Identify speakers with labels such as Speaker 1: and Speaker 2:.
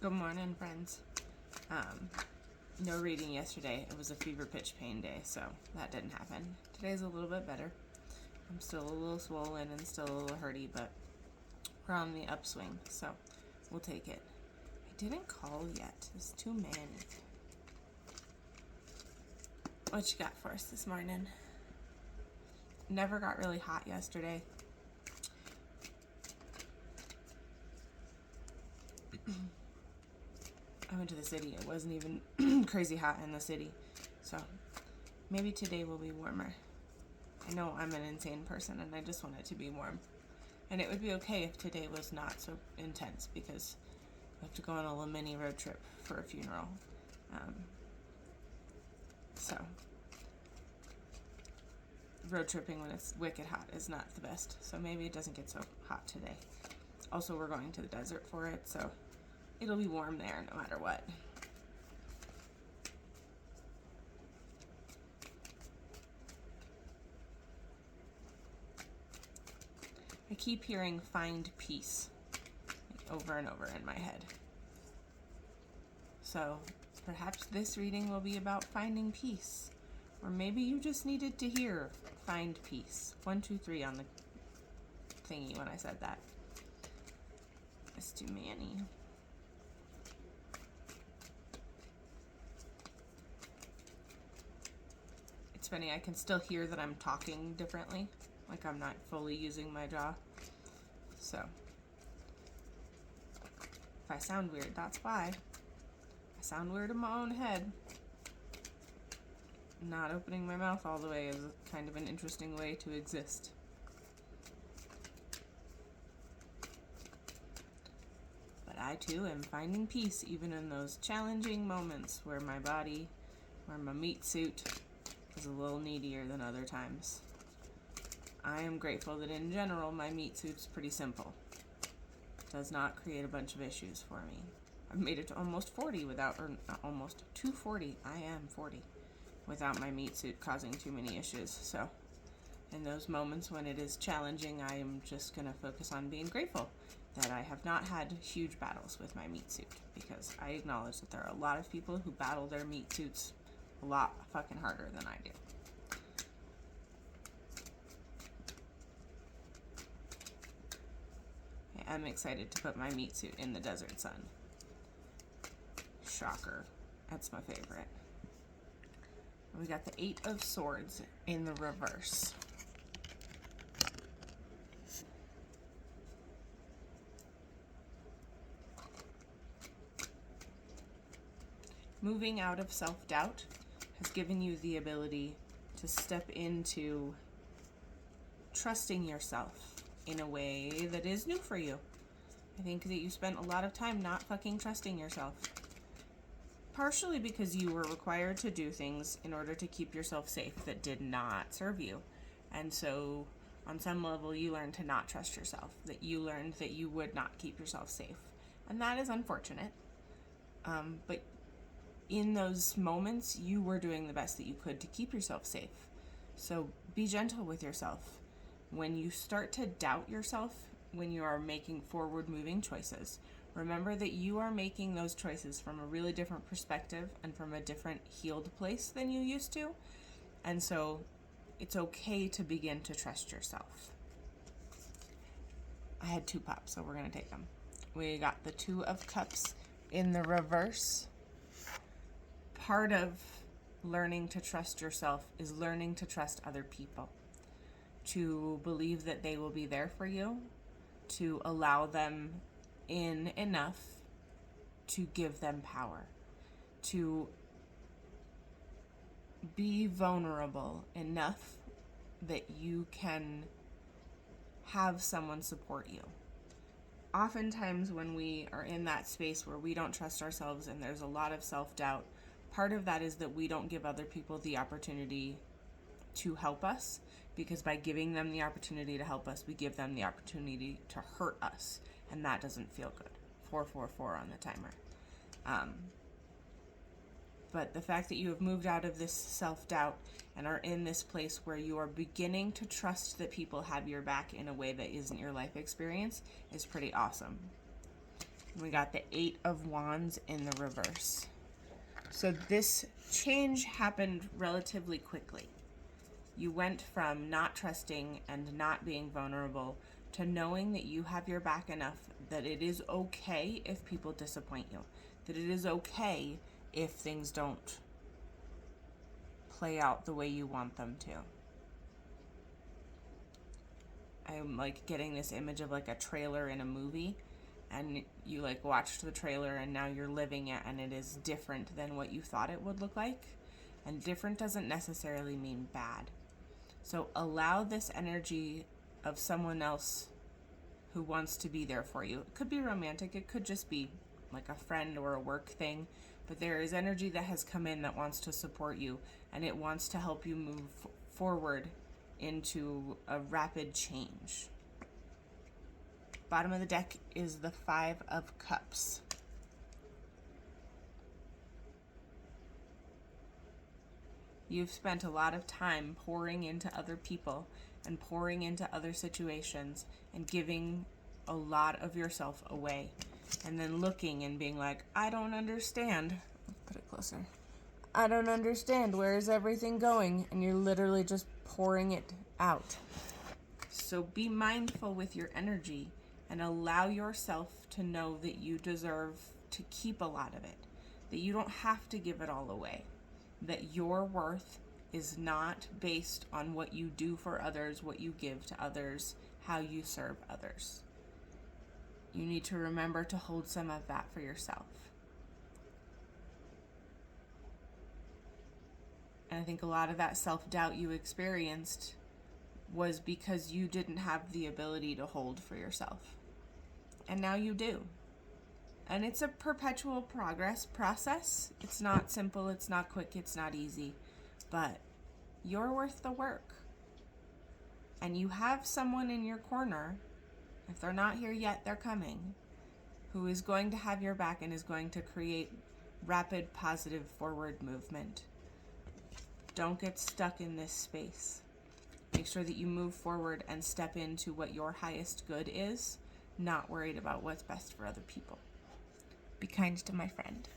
Speaker 1: Good morning, friends. No reading yesterday. It was a fever pitch pain day, so that didn't happen. Today's a little bit better. I'm still a little swollen and still a little hurty, but we're on the upswing, so we'll take it. I didn't call yet. There's too many. What you got for us this morning? Never got really hot yesterday. I went to the city. It wasn't even crazy hot in the city. So maybe today will be warmer. I know I'm an insane person and I just want it to be warm. And it would be okay if today was not so intense because I have to go on a little mini road trip for a funeral. So road tripping when it's wicked hot is not the best. So maybe it doesn't get so hot today. Also, we're going to the desert for it, so it'll be warm there no matter what. I keep hearing find peace over and over in my head. So perhaps this reading will be about finding peace. Or maybe you just needed to hear find peace. 1, 2, 3 on the thingy when I said that. It's too many. It's funny, I can still hear that I'm talking differently, like I'm not fully using my jaw. So, if I sound weird, that's why. I sound weird in my own head. Not opening my mouth all the way is kind of an interesting way to exist. But I too am finding peace even in those challenging moments where my body, where my meat suit is a little needier than other times. I am grateful that in general my meat suit's pretty simple. It does not create a bunch of issues for me. I've made it to almost 40 without, or not almost, to 40. I am 40 without my meat suit causing too many issues. So in those moments when it is challenging, I am just gonna focus on being grateful that I have not had huge battles with my meat suit, because I acknowledge that there are a lot of people who battle their meat suits a lot fucking harder than I do. I'm excited to put my meat suit in the desert sun. Shocker. That's my favorite. We got the 8 of Swords in the reverse. Moving out of self-doubt has given you the ability to step into trusting yourself in a way that is new for you. I think that you spent a lot of time not fucking trusting yourself. Partially because you were required to do things in order to keep yourself safe that did not serve you. And so on some level you learned to not trust yourself, that you learned that you would not keep yourself safe. And that is unfortunate. But in those moments, you were doing the best that you could to keep yourself safe. So be gentle with yourself. When you start to doubt yourself, when you are making forward-moving choices, remember that you are making those choices from a really different perspective and from a different healed place than you used to. And so it's okay to begin to trust yourself. I had 2 pops, so we're going to take them. We got the 2 of Cups in the reverse. Part of learning to trust yourself is learning to trust other people, to believe that they will be there for you, to allow them in enough to give them power, to be vulnerable enough that you can have someone support you. Oftentimes when we are in that space where we don't trust ourselves and there's a lot of self-doubt, part of that is that we don't give other people the opportunity to help us, because by giving them the opportunity to help us, we give them the opportunity to hurt us, and that doesn't feel good. 444 on the timer. But the fact that you have moved out of this self-doubt and are in this place where you are beginning to trust that people have your back in a way that isn't your life experience is pretty awesome. We got the 8 of Wands in the reverse. So this change happened relatively quickly. You went from not trusting and not being vulnerable to knowing that you have your back enough that it is okay if people disappoint you, that it is okay if things don't play out the way you want them to. I'm like getting this image of like a trailer in a movie, and you like watched the trailer and now you're living it, and it is different than what you thought it would look like. And different doesn't necessarily mean bad. So allow this energy of someone else who wants to be there for you. It could be romantic, it could just be like a friend or a work thing, but there is energy that has come in that wants to support you, and it wants to help you move forward into a rapid change. Bottom of the deck is the 5 of Cups. You've spent a lot of time pouring into other people and pouring into other situations and giving a lot of yourself away, and then looking and being like, I don't understand. Put it closer. I don't understand. Where is everything going? And you're literally just pouring it out. So be mindful with your energy and allow yourself to know that you deserve to keep a lot of it, that you don't have to give it all away, that your worth is not based on what you do for others, what you give to others, how you serve others. You need to remember to hold some of that for yourself. And I think a lot of that self-doubt you experienced was because you didn't have the ability to hold for yourself. And now you do. And it's a perpetual process. It's not simple, it's not quick, it's not easy. But you're worth the work. And you have someone in your corner, if they're not here yet, they're coming, who is going to have your back and is going to create rapid, positive forward movement. Don't get stuck in this space. Make sure that you move forward and step into what your highest good is, not worried about what's best for other people. Be kind to my friend.